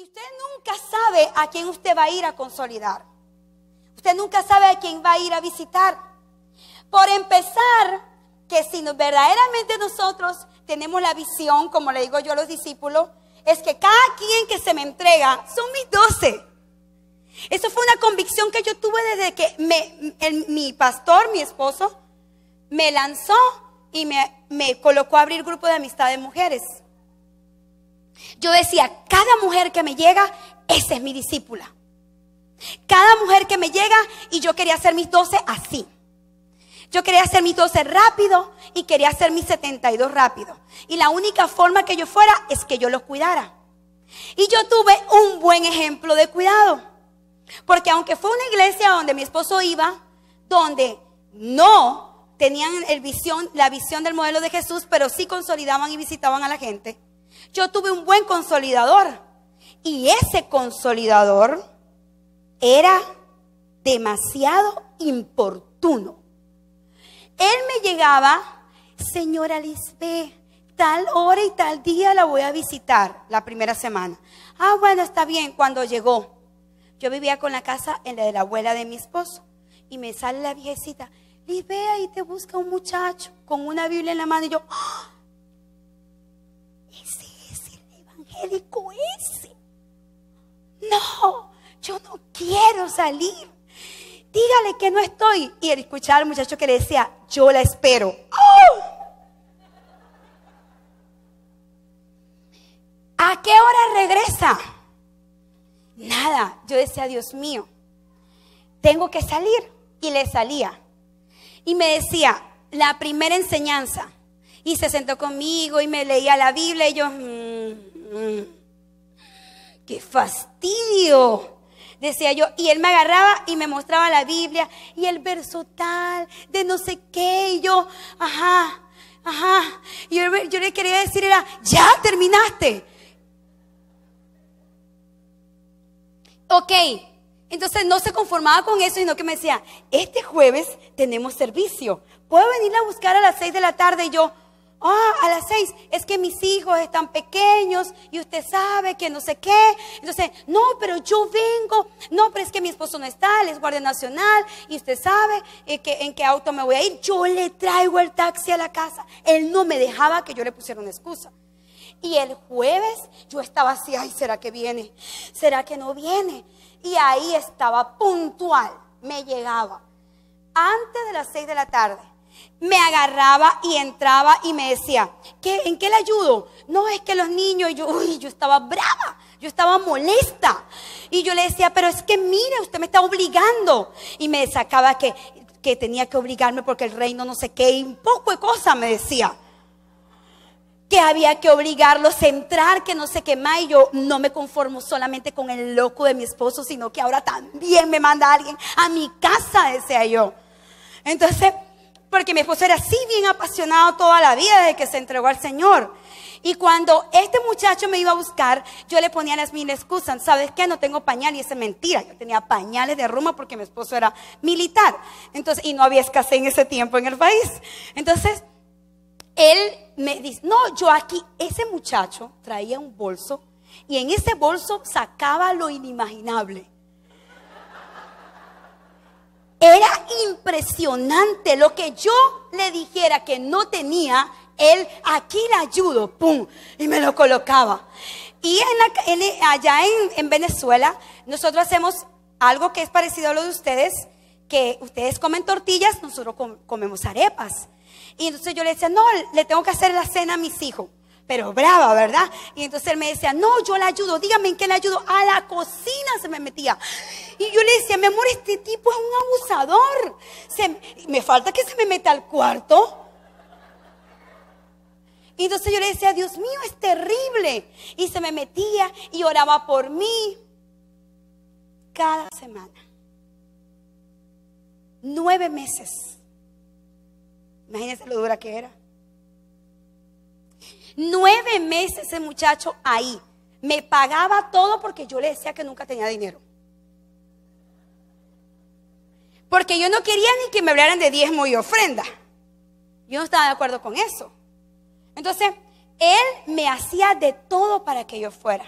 usted nunca sabe a quién usted va a ir a consolidar. Usted nunca sabe a quién va a ir a visitar. Por empezar, que si verdaderamente nosotros tenemos la visión, como le digo yo a los discípulos, es que cada quien que se me entrega son mis 12. Eso fue una convicción que yo tuve desde que mi pastor, mi esposo, me lanzó y me colocó a abrir grupo de amistad de mujeres. Yo decía, cada mujer que me llega, esa es mi discípula. Cada mujer que me llega, y yo quería hacer mis 12 así. Yo quería hacer mis 12 rápido y quería hacer mis 72 rápido. Y la única forma que yo fuera es que yo los cuidara. Y yo tuve un buen ejemplo de cuidado. Porque aunque fue una iglesia donde mi esposo iba, donde no tenían la visión del modelo de Jesús, pero sí consolidaban y visitaban a la gente, yo tuve un buen consolidador. Y ese consolidador era demasiado importuno. Él me llegaba, señora Lisbeth, tal hora y tal día la voy a visitar la primera semana. Ah, bueno, está bien. Cuando llegó, yo vivía con la casa en la de la abuela de mi esposo. Y me sale la viejecita, Lisbeth, ahí te busca un muchacho con una Biblia en la mano. Y yo, ¡oh! Ese es el evangélico ese. No, yo no quiero salir. Dígale que no estoy. Y él escuchaba al muchacho que le decía, yo la espero. ¡Oh! ¿A qué hora regresa? Nada. Yo decía, Dios mío, tengo que salir. Y le salía. Y me decía, la primera enseñanza. Y se sentó conmigo y me leía la Biblia. Y yo, ¡qué fastidio! Decía yo, y él me agarraba y me mostraba la Biblia y el verso tal, de no sé qué, y yo, ajá. Y yo le quería decir, era, ya terminaste. Ok, entonces no se conformaba con eso, sino que me decía, este jueves tenemos servicio, ¿puedo venir a buscar a las 6 de la tarde? Y yo, a las 6, es que mis hijos están pequeños y usted sabe que no sé qué. Entonces, no, pero yo vengo. No, pero es que mi esposo no está, él es guardia nacional y usted sabe en qué auto me voy a ir. Yo le traigo el taxi a la casa. Él no me dejaba que yo le pusiera una excusa. Y el jueves yo estaba así, ay, ¿será que viene? ¿Será que no viene? Y ahí estaba puntual, me llegaba antes de las 6 de la tarde. Me agarraba y entraba y me decía, ¿en qué le ayudo? No, es que los niños, yo estaba brava, yo estaba molesta. Y yo le decía, pero es que mire, usted me está obligando. Y me sacaba que tenía que obligarme porque el reino no sé qué, y un poco de cosas me decía. Que había que obligarlos a entrar, que no sé qué más. Y yo no me conformo solamente con el loco de mi esposo, sino que ahora también me manda alguien a mi casa, decía yo. Entonces, porque mi esposo era así bien apasionado toda la vida desde que se entregó al Señor. Y cuando este muchacho me iba a buscar, yo le ponía las mil excusas. ¿Sabes qué? No tengo pañal, y eso es mentira. Yo tenía pañales de Ruma porque mi esposo era militar. Entonces, y no había escasez en ese tiempo en el país. Entonces, él me dice, no, yo aquí, ese muchacho traía un bolso y en ese bolso sacaba lo inimaginable. Era impresionante lo que yo le dijera que no tenía, él, aquí le ayudo, pum, y me lo colocaba. Y allá en Venezuela, nosotros hacemos algo que es parecido a lo de ustedes, que ustedes comen tortillas, nosotros comemos arepas. Y entonces yo le decía, no, le tengo que hacer la cena a mis hijos. Pero brava, ¿verdad? Y entonces él me decía, no, yo le ayudo, dígame en qué le ayudo. A la cocina se me metía. Y yo le decía, mi amor, este tipo es un abusador. Me falta que se me meta al cuarto. Y entonces yo le decía, Dios mío, es terrible. Y se me metía y oraba por mí. Cada semana. 9 meses. Imagínense lo dura que era. 9 meses ese muchacho ahí. Me pagaba todo porque yo le decía que nunca tenía dinero. Porque yo no quería ni que me hablaran de diezmo y ofrenda. Yo no estaba de acuerdo con eso. Entonces, él me hacía de todo para que yo fuera.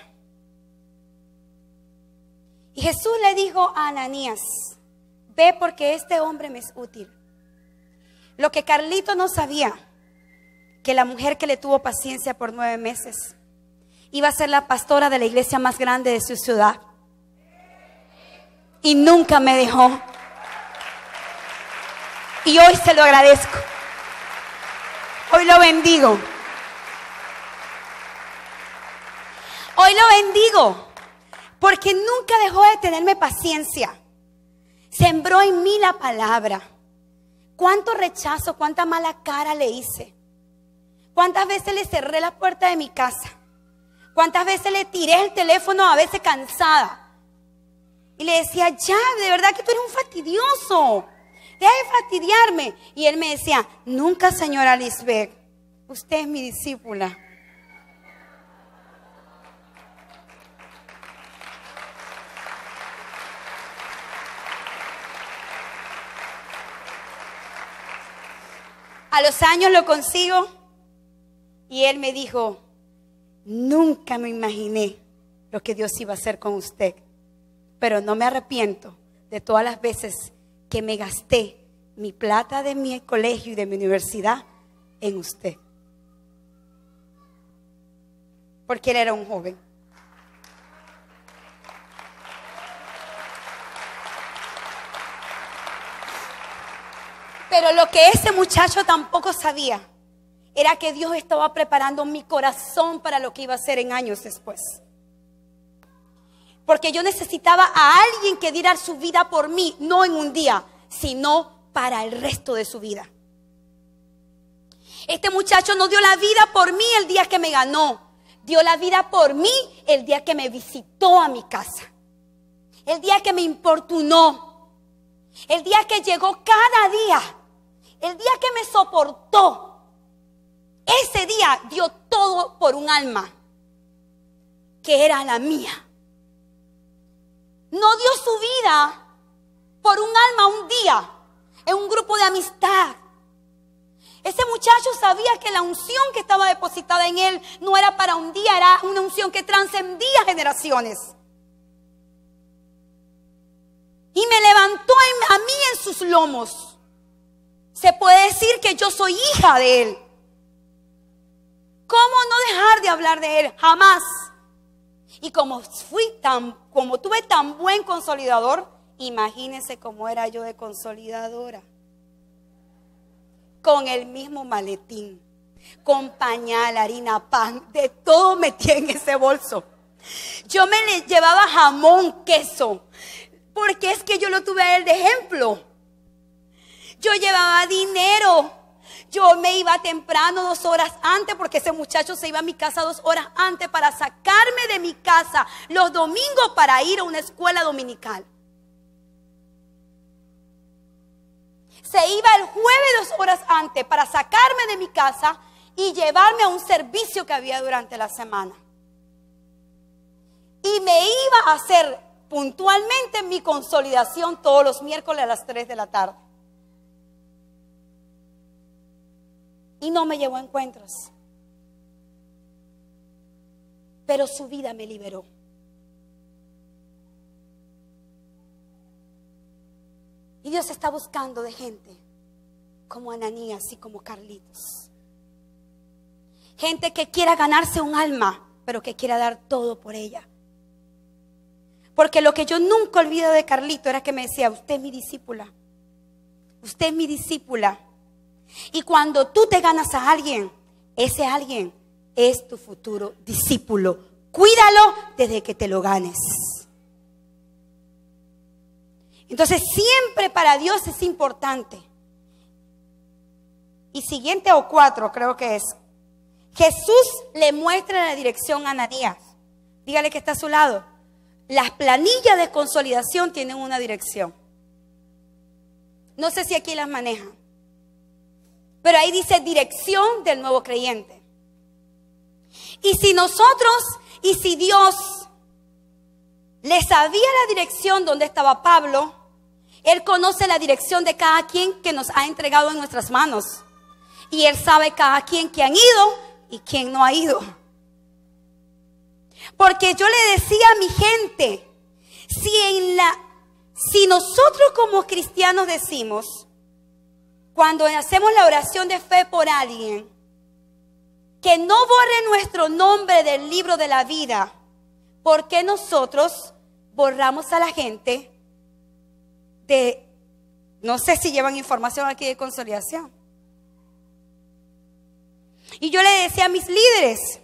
Y Jesús le dijo a Ananías: ve, porque este hombre me es útil. Lo que Carlito no sabía, que la mujer que le tuvo paciencia por 9 meses iba a ser la pastora de la iglesia más grande de su ciudad. Y nunca me dejó. Y hoy se lo agradezco. Hoy lo bendigo. Hoy lo bendigo porque nunca dejó de tenerme paciencia. Sembró en mí la palabra. Cuánto rechazo, cuánta mala cara le hice. Cuántas veces le cerré la puerta de mi casa. Cuántas veces le tiré el teléfono, a veces cansada. Y le decía: ya, de verdad que tú eres un fastidioso. Deja de fastidiarme. Y él me decía: nunca, señora Lisbeth, usted es mi discípula. A los años lo consigo y él me dijo: nunca me imaginé lo que Dios iba a hacer con usted, pero no me arrepiento de todas las veces que me gasté mi plata de mi colegio y de mi universidad en usted. Porque él era un joven. Pero lo que ese muchacho tampoco sabía era que Dios estaba preparando mi corazón para lo que iba a hacer en años después. Porque yo necesitaba a alguien que diera su vida por mí, no en un día, sino para el resto de su vida. Este muchacho no dio la vida por mí el día que me ganó. Dio la vida por mí el día que me visitó a mi casa. El día que me importunó. El día que llegó cada día. El día que me soportó. Ese día dio todo por un alma que era la mía. No dio su vida por un alma un día en un grupo de amistad. Ese muchacho sabía que la unción que estaba depositada en él no era para un día, era una unción que trascendía generaciones. Y me levantó a mí en sus lomos. Se puede decir que yo soy hija de él. ¿Cómo no dejar de hablar de él? Jamás. Y como tuve tan buen consolidador, imagínense cómo era yo de consolidadora. Con el mismo maletín, con pañal, harina, pan, de todo metí en ese bolso. Yo me le llevaba jamón, queso, porque es que yo lo tuve a él de ejemplo. Yo llevaba dinero. Yo me iba temprano 2 horas antes, porque ese muchacho se iba a mi casa 2 horas antes para sacarme de mi casa los domingos para ir a una escuela dominical. Se iba el jueves 2 horas antes para sacarme de mi casa y llevarme a un servicio que había durante la semana. Y me iba a hacer puntualmente mi consolidación todos los miércoles a las 3 de la tarde. Y no me llevó a encuentros. Pero su vida me liberó. Y Dios está buscando de gente como Ananías y como Carlitos. Gente que quiera ganarse un alma, pero que quiera dar todo por ella. Porque lo que yo nunca olvido de Carlito era que me decía: usted es mi discípula. Usted es mi discípula. Y cuando tú te ganas a alguien, ese alguien es tu futuro discípulo. Cuídalo desde que te lo ganes. Entonces siempre para Dios es importante. Y siguiente o 4 creo que es. Jesús le muestra la dirección a Ananías. Dígale que está a su lado. Las planillas de consolidación tienen una dirección. No sé si aquí las manejan. Pero ahí dice dirección del nuevo creyente. Y si nosotros, y si Dios le sabía la dirección donde estaba Pablo, Él conoce la dirección de cada quien que nos ha entregado en nuestras manos. Y Él sabe cada quien que han ido y quien no ha ido. Porque yo le decía a mi gente, Si nosotros como cristianos decimos, cuando hacemos la oración de fe por alguien, que no borre nuestro nombre del libro de la vida, ¿por qué nosotros borramos a la gente de, no sé si llevan información aquí de consolidación? Y yo le decía a mis líderes,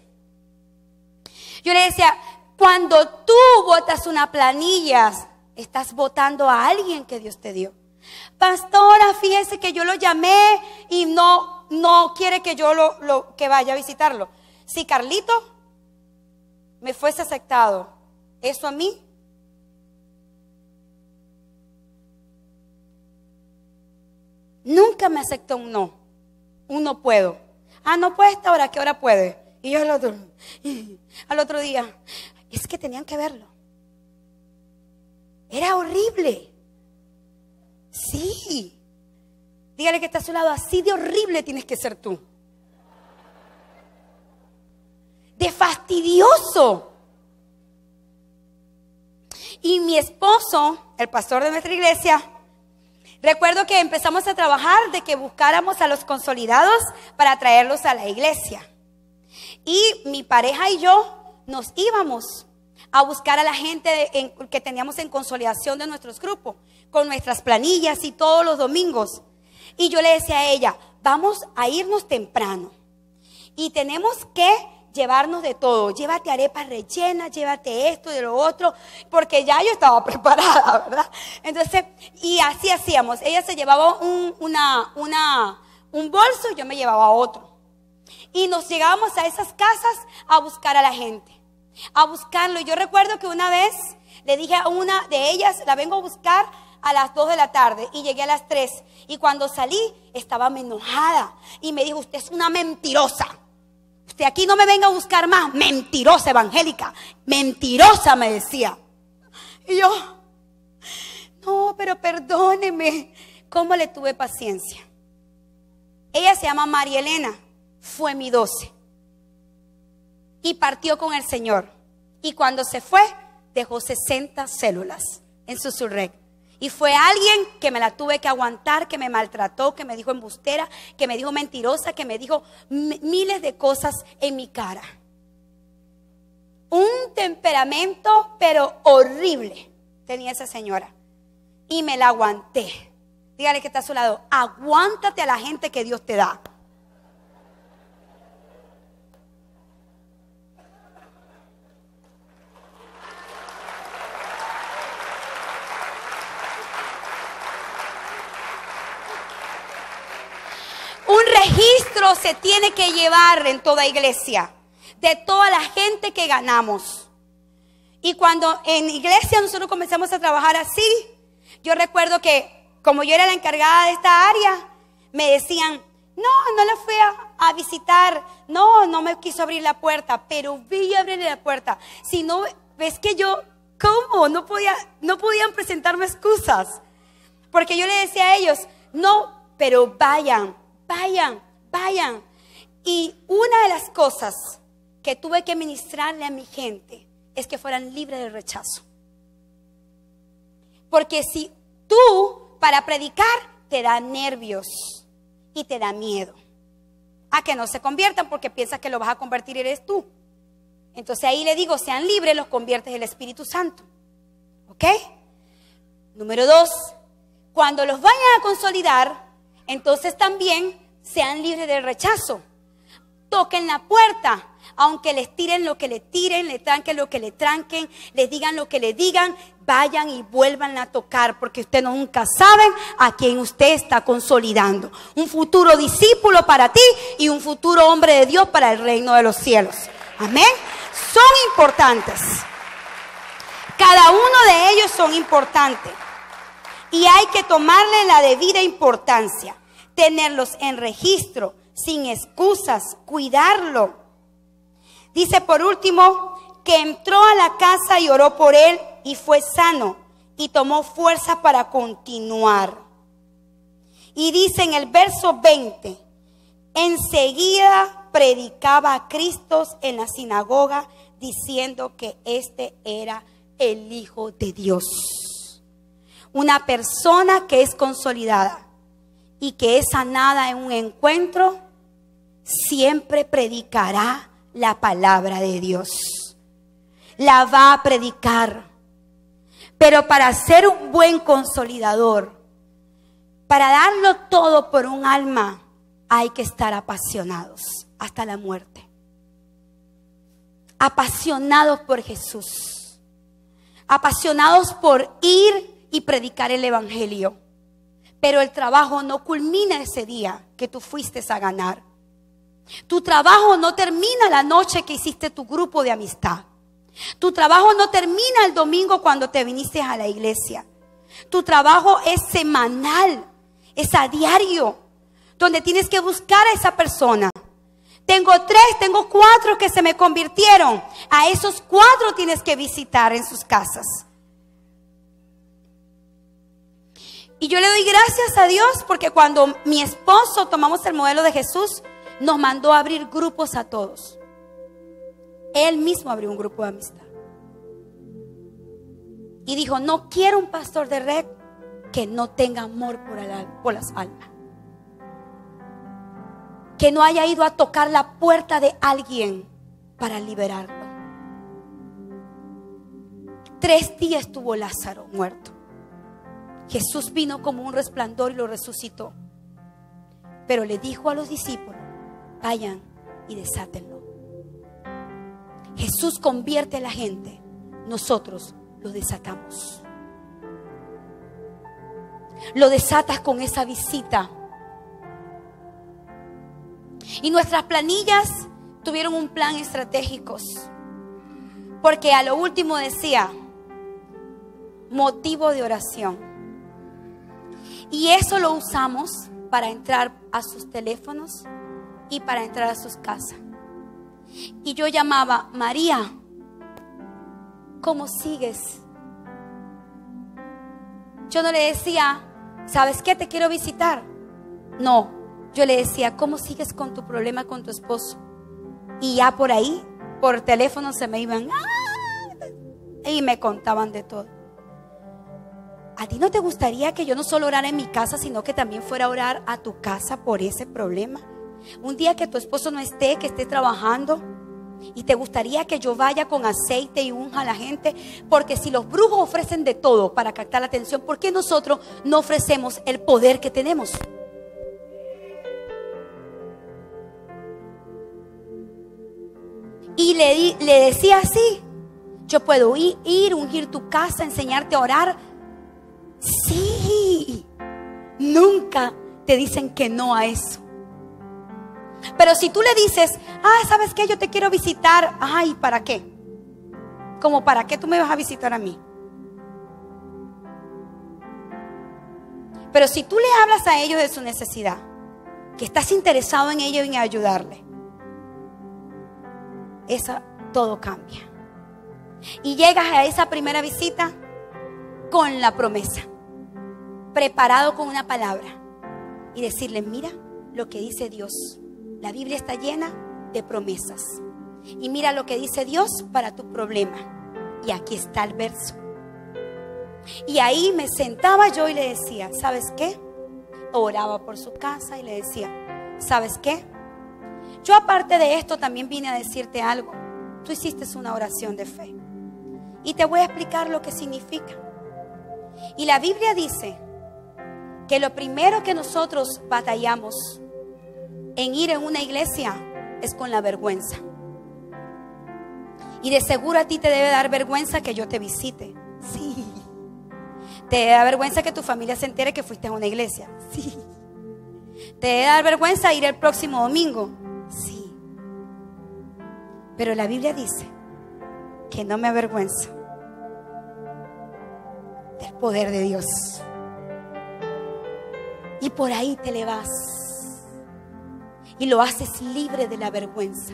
yo le decía, cuando tú botas una planilla, estás votando a alguien que Dios te dio. Pastora, fíjese que yo lo llamé y no quiere que yo que vaya a visitarlo. Si Carlito me fuese aceptado eso a mí, nunca me aceptó un no puedo. No puede esta hora, ¿qué hora puede? Y yo al otro día, es que tenían que verlo. Era horrible. Sí. Dígale que está a su lado, así de horrible tienes que ser tú. De fastidioso. Y mi esposo, el pastor de nuestra iglesia, recuerdo que empezamos a trabajar de que buscáramos a los consolidados para traerlos a la iglesia. Y mi pareja y yo nos íbamos a buscar a la gente que teníamos en consolidación de nuestros grupos, con nuestras planillas y todos los domingos. Y yo le decía a ella, vamos a irnos temprano y tenemos que llevarnos de todo. Llévate arepas rellenas, llévate esto y lo otro, porque ya yo estaba preparada, ¿verdad? Entonces, y así hacíamos. Ella se llevaba un bolso y yo me llevaba otro. Y nos llegábamos a esas casas a buscar a la gente, a buscarlo. Y yo recuerdo que una vez le dije a una de ellas, la vengo a buscar a las 2 de la tarde y llegué a las 3. Y cuando salí estaba enojada y me dijo, usted es una mentirosa. Usted aquí no me venga a buscar más. Mentirosa evangélica. Mentirosa, me decía. Y yo, no, pero perdóneme. ¿Cómo le tuve paciencia? Ella se llama María Elena. Fue mi 12. Y partió con el Señor. Y cuando se fue, dejó 60 células en su surrec. Y fue alguien que me la tuve que aguantar, que me maltrató, que me dijo embustera, que me dijo mentirosa, que me dijo miles de cosas en mi cara. Un temperamento, pero horrible, tenía esa señora. Y me la aguanté. Dígale que está a su lado, aguántate a la gente que Dios te da. Un registro se tiene que llevar en toda iglesia de toda la gente que ganamos. Y cuando en iglesia nosotros comenzamos a trabajar así, yo recuerdo que como yo era la encargada de esta área, me decían, no la fui a visitar, no me quiso abrir la puerta, pero vi abrirle la puerta. Si no, ves que yo, ¿cómo? No podían presentarme excusas. Porque yo le decía a ellos, no, pero vayan. Y una de las cosas que tuve que ministrarle a mi gente es que fueran libres del rechazo. Porque si tú para predicar te da nervios y te da miedo a que no se conviertan porque piensas que lo vas a convertir eres tú. Entonces ahí le digo, sean libres, los conviertes el Espíritu Santo. ¿Ok? Número 2, cuando los vayan a consolidar, entonces también sean libres del rechazo. Toquen la puerta, aunque les tiren lo que le tiren, le tranquen lo que le tranquen, les digan lo que le digan, vayan y vuelvan a tocar, porque ustedes nunca saben a quién usted está consolidando. Un futuro discípulo para ti y un futuro hombre de Dios para el reino de los cielos. Amén. Son importantes. Cada uno de ellos son importantes. Y hay que tomarle la debida importancia. Tenerlos en registro, sin excusas, cuidarlo. Dice por último que entró a la casa y oró por él y fue sano y tomó fuerza para continuar. Y dice en el verso 20, enseguida predicaba a Cristo en la sinagoga diciendo que este era el Hijo de Dios. Una persona que es consolidada y que es sanada en un encuentro, siempre predicará la palabra de Dios. La va a predicar. Pero para ser un buen consolidador, para darlo todo por un alma, hay que estar apasionados hasta la muerte. Apasionados por Jesús. Apasionados por ir y predicar el evangelio. Pero el trabajo no culmina ese día que tú fuiste a ganar. Tu trabajo no termina la noche que hiciste tu grupo de amistad. Tu trabajo no termina el domingo cuando te viniste a la iglesia. Tu trabajo es semanal, es a diario, donde tienes que buscar a esa persona. Tengo 4 que se me convirtieron. A esos 4 tienes que visitar en sus casas. Y yo le doy gracias a Dios porque cuando mi esposo tomamos el modelo de Jesús, nos mandó a abrir grupos a todos. Él mismo abrió un grupo de amistad. Y dijo, no quiero un pastor de red que no tenga amor por las almas. Que no haya ido a tocar la puerta de alguien para liberarlo. 3 días estuvo Lázaro muerto. Jesús vino como un resplandor y lo resucitó. Pero le dijo a los discípulos, vayan y desátenlo. Jesús convierte a la gente, nosotros lo desatamos. Lo desatas con esa visita. Y nuestras planillas tuvieron un plan estratégicos. Porque a lo último decía, motivo de oración. Y eso lo usamos para entrar a sus teléfonos y para entrar a sus casas. Y yo llamaba, María, ¿cómo sigues? Yo no le decía, ¿sabes qué? Te quiero visitar. No, yo le decía, ¿cómo sigues con tu problema con tu esposo? Y ya por ahí, por teléfono se me iban y me contaban de todo. ¿A ti no te gustaría que yo no solo orara en mi casa, sino que también fuera a orar a tu casa por ese problema? Un día que tu esposo no esté, que esté trabajando, y te gustaría que yo vaya con aceite y unja a la gente, porque si los brujos ofrecen de todo para captar la atención, ¿por qué nosotros no ofrecemos el poder que tenemos? Y le decía así, yo puedo ir, ungir tu casa, enseñarte a orar. Sí, nunca te dicen que no a eso. Pero si tú le dices, ¿sabes qué? Yo te quiero visitar. Ay, ¿para qué? ¿Cómo para qué tú me vas a visitar a mí? Pero si tú le hablas a ellos de su necesidad, que estás interesado en ellos y en ayudarle, todo cambia. Y llegas a esa primera visita con la promesa, preparado con una palabra, y decirle, mira lo que dice Dios. La Biblia está llena de promesas. Y mira lo que dice Dios para tu problema. Y aquí está el verso. Y ahí me sentaba yo y le decía, ¿sabes qué? Oraba por su casa y le decía, ¿sabes qué? Yo aparte de esto también vine a decirte algo. Tú hiciste una oración de fe. Y te voy a explicar lo que significa. Y la Biblia dice que lo primero que nosotros batallamos en ir en una iglesia es con la vergüenza. Y de seguro a ti te debe dar vergüenza que yo te visite. Sí. Te debe dar vergüenza que tu familia se entere que fuiste a una iglesia. Sí. Te debe dar vergüenza ir el próximo domingo. Sí. Pero la Biblia dice que no me avergüenza del poder de Dios. Y por ahí te le vas. Y lo haces libre de la vergüenza.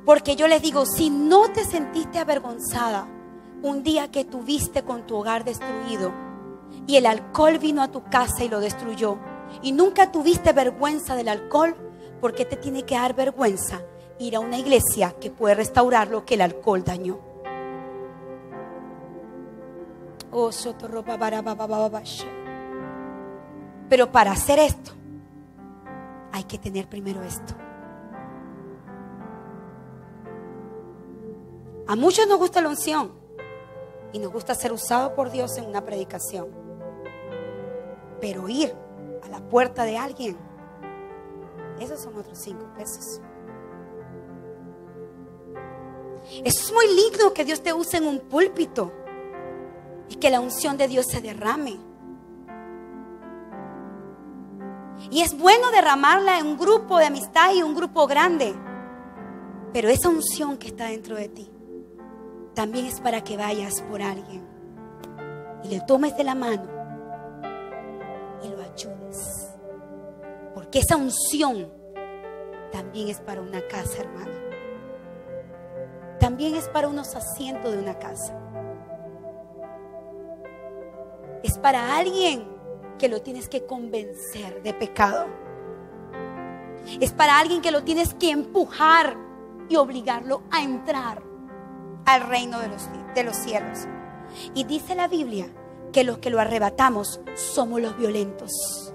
Porque yo les digo, si no te sentiste avergonzada un día que tuviste con tu hogar destruido y el alcohol vino a tu casa y lo destruyó, y nunca tuviste vergüenza del alcohol, ¿por qué te tiene que dar vergüenza ir a una iglesia que puede restaurar lo que el alcohol dañó? Oh, pero para hacer esto hay que tener primero esto. A muchos nos gusta la unción y nos gusta ser usado por Dios en una predicación, pero ir a la puerta de alguien, esos son otros 5 pesos. Es muy lindo que Dios te use en un púlpito y que la unción de Dios se derrame. Y es bueno derramarla en un grupo de amistad y un grupo grande, pero esa unción que está dentro de ti también es para que vayas por alguien y le tomes de la mano y lo ayudes, porque esa unción también es para una casa, hermana. También es para unos asientos de una casa. Es para alguien que lo tienes que convencer de pecado. Es para alguien que lo tienes que empujar y obligarlo a entrar al reino de los cielos. Y dice la Biblia que los que lo arrebatamos somos los violentos.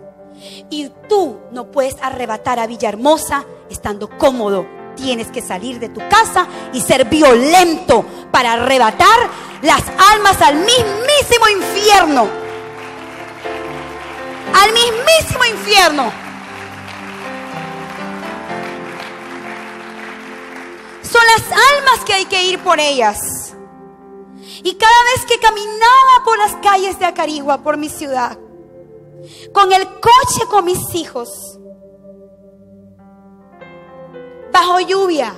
Y tú no puedes arrebatar a Villahermosa estando cómodo. Tienes que salir de tu casa y ser violento para arrebatar las almas al mismísimo infierno. Al mismísimo infierno. Son las almas que hay que ir por ellas. Y cada vez que caminaba por las calles de Acarigua, por mi ciudad, con el coche con mis hijos, bajo lluvia,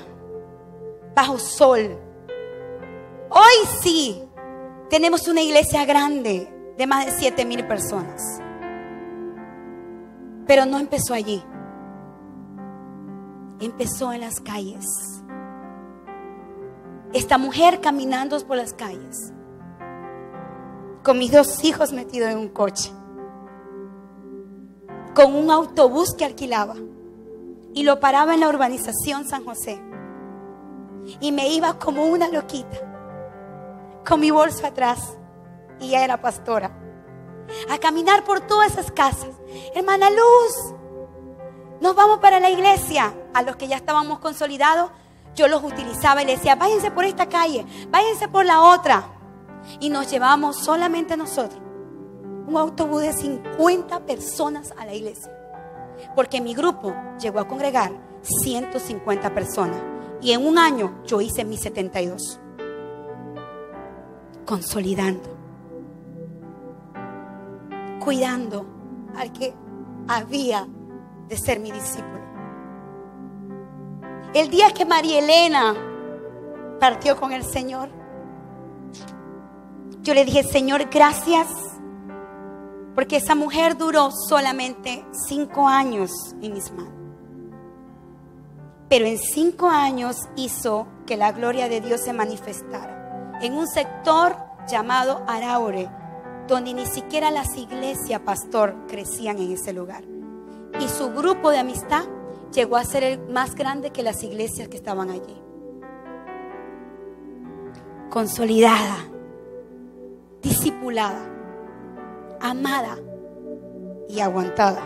bajo sol. Hoy sí, tenemos una iglesia grande de más de 7,000 personas. Pero no empezó allí. Empezó en las calles. Esta mujer caminando por las calles, con mis 2 hijos metidos en un coche, con un autobús que alquilaba, y lo paraba en la urbanización San José, y me iba como una loquita, con mi bolso atrás, y ella era pastora, a caminar por todas esas casas. Hermana Luz, nos vamos para la iglesia. A los que ya estábamos consolidados, yo los utilizaba y les decía: váyanse por esta calle, váyanse por la otra. Y nos llevábamos solamente nosotros un autobús de 50 personas a la iglesia, porque mi grupo llegó a congregar 150 personas. Y en un año yo hice mis 72. Consolidando, cuidando al que había de ser mi discípulo. El día que María Elena partió con el Señor, yo le dije: Señor, gracias, porque esa mujer duró solamente 5 años en mis manos, pero en 5 años hizo que la gloria de Dios se manifestara en un sector llamado Araure, donde ni siquiera las iglesias, pastor, crecían en ese lugar. Y su grupo de amistad llegó a ser el más grande que las iglesias que estaban allí. Consolidada, discipulada, amada y aguantada.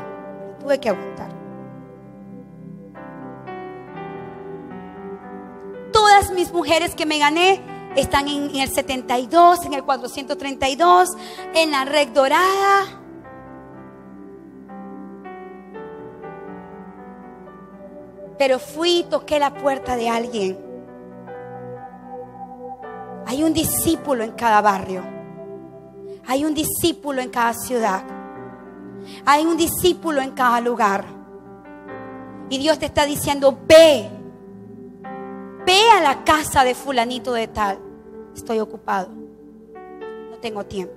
Tuve que aguantar. Todas mis mujeres que me gané están en el 72, en el 432, en la Red Dorada. Pero fui y toqué la puerta de alguien. Hay un discípulo en cada barrio. Hay un discípulo en cada ciudad. Hay un discípulo en cada lugar. Y Dios te está diciendo: ve a la casa de fulanito de tal. Estoy ocupado, no tengo tiempo.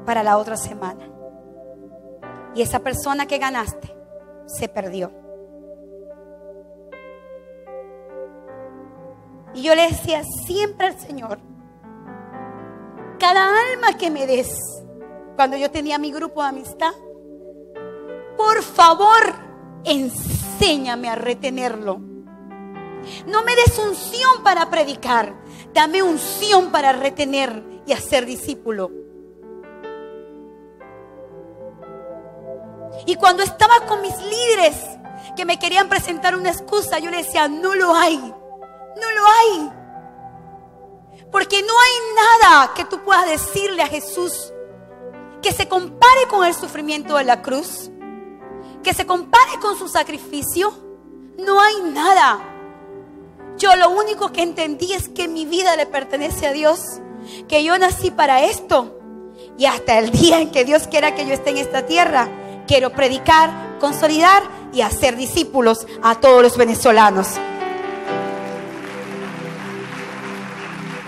Para la otra semana. Y esa persona que ganaste se perdió. Y yo le decía siempre al Señor: cada alma que me des, cuando yo tenía mi grupo de amistad, por favor, enséñame a retenerlo. No me des unción para predicar, dame unción para retener y a ser discípulo. Y cuando estaba con mis líderes que me querían presentar una excusa, yo les decía, no lo hay, no lo hay. Porque no hay nada que tú puedas decirle a Jesús que se compare con el sufrimiento de la cruz, que se compare con su sacrificio. No hay nada. Yo lo único que entendí es que mi vida le pertenece a Dios, que yo nací para esto, y hasta el día en que Dios quiera que yo esté en esta tierra, quiero predicar, consolidar y hacer discípulos a todos los venezolanos.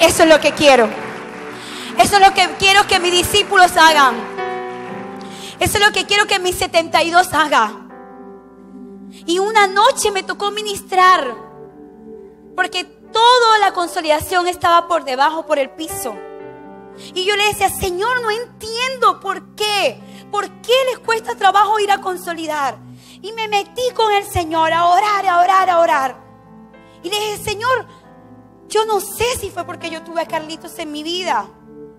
Eso es lo que quiero. Eso es lo que quiero que mis discípulos hagan. Eso es lo que quiero que mis 72 hagan. Y una noche me tocó ministrar, porque toda la consolidación estaba por debajo, por el piso. Y yo le decía, Señor, no entiendo por qué. ¿Por qué les cuesta trabajo ir a consolidar? Y me metí con el Señor a orar, a orar, a orar. Y le dije, Señor, yo no sé si fue porque yo tuve a Carlitos en mi vida,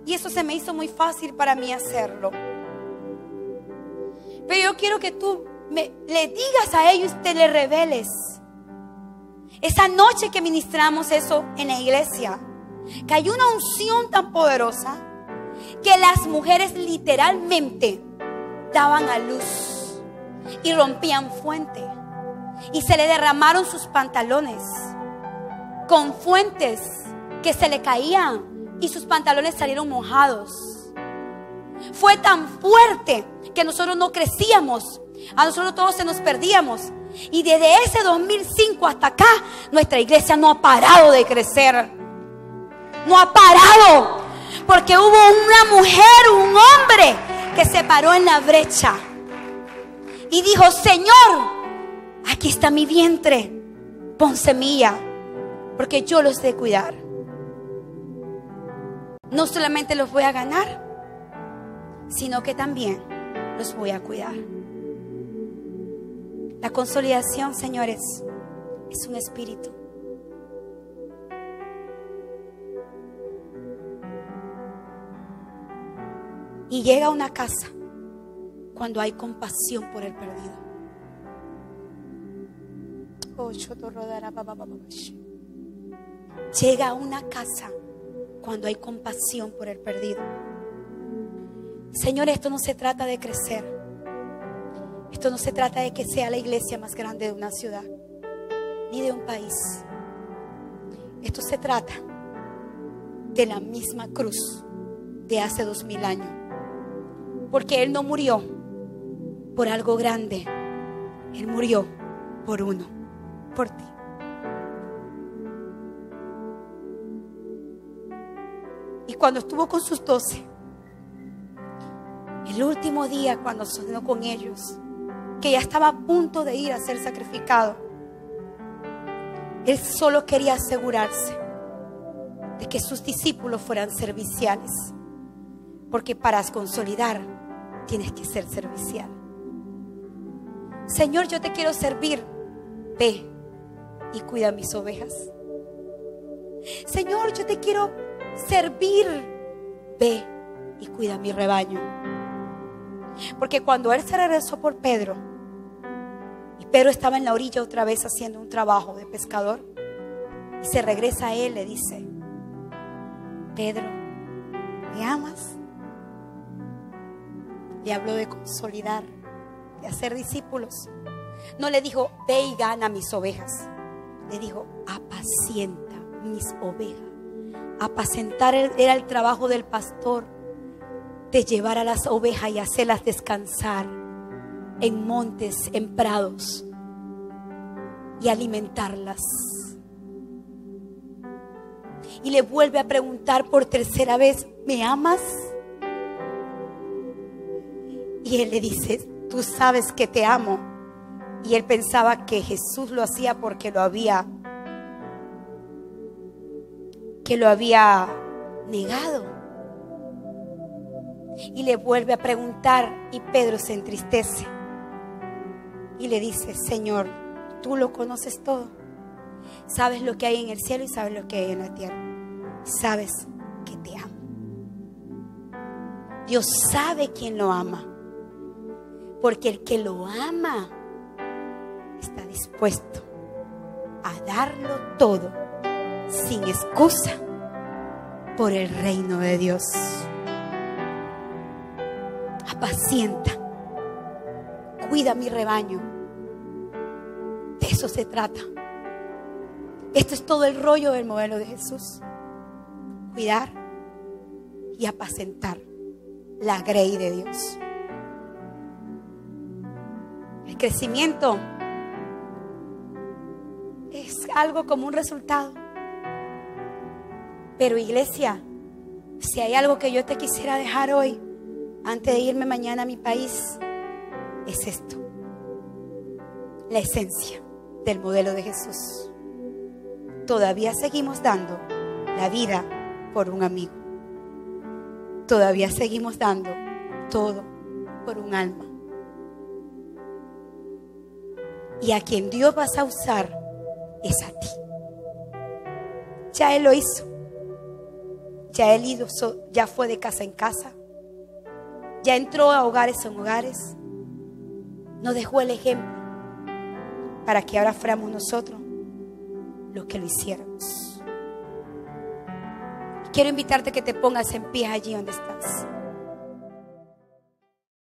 y eso se me hizo muy fácil para mí hacerlo. Pero yo quiero que tú le digas a ellos, te le reveles. Esa noche que ministramos eso en la iglesia, cayó una unción tan poderosa que las mujeres literalmente daban a luz y rompían fuente, y se le derramaron sus pantalones con fuentes que se le caían, y sus pantalones salieron mojados. Fue tan fuerte que nosotros no crecíamos, a nosotros todos se nos perdíamos. Y desde ese 2005 hasta acá, nuestra iglesia no ha parado de crecer. No ha parado, porque hubo una mujer, un hombre que se paró en la brecha y dijo, Señor, aquí está mi vientre, pon semilla, porque yo los sé cuidar. No solamente los voy a ganar, sino que también los voy a cuidar. La consolidación, señores, es un espíritu. Y llega a una casa cuando hay compasión por el perdido. Llega a una casa cuando hay compasión por el perdido. Señor, esto no se trata de crecer. Esto no se trata de que sea la iglesia más grande de una ciudad, ni de un país. Esto se trata de la misma cruz de hace 2000 años. Porque Él no murió por algo grande. Él murió por uno, por ti. Y cuando estuvo con sus 12, el último día cuando cenó con ellos, que ya estaba a punto de ir a ser sacrificado, Él solo quería asegurarse de que sus discípulos fueran serviciales. Porque para consolidar tienes que ser servicial. Señor, yo te quiero servir. Ve y cuida mis ovejas. Señor, yo te quiero servir. Ve y cuida mi rebaño. Porque cuando Él se regresó por Pedro, y Pedro estaba en la orilla otra vez haciendo un trabajo de pescador, y se regresa a Él, le dice, Pedro, ¿me amas? Le habló de consolidar, de hacer discípulos. No le dijo, ve y gana mis ovejas. Le dijo, apacienta mis ovejas. Apacentar era el trabajo del pastor, de llevar a las ovejas y hacerlas descansar en montes, en prados, y alimentarlas. Y le vuelve a preguntar por tercera vez, ¿me amas? Y él le dice, tú sabes que te amo. Y él pensaba que Jesús lo hacía porque lo había negado. Y le vuelve a preguntar, y Pedro se entristece y le dice, Señor, tú lo conoces todo. Sabes lo que hay en el cielo y sabes lo que hay en la tierra. Sabes que te amo. Dios sabe quién lo ama. Porque el que lo ama está dispuesto a darlo todo sin excusa por el reino de Dios. Apacienta, cuida mi rebaño. De eso se trata. Esto es todo el rollo del modelo de Jesús. Cuidar y apacentar la grey de Dios. El crecimiento es algo como un resultado. Pero iglesia, si hay algo que yo te quisiera dejar hoy, antes de irme mañana a mi país, es esto: la esencia del modelo de Jesús. Todavía seguimos dando la vida por un amigo. Todavía seguimos dando todo por un alma. Y a quien Dios vas a usar es a ti. Ya Él lo hizo. Ya Él ya fue de casa en casa. Ya entró a hogares en hogares. Nos dejó el ejemplo para que ahora fuéramos nosotros los que lo hiciéramos. Quiero invitarte a que te pongas en pie allí donde estás.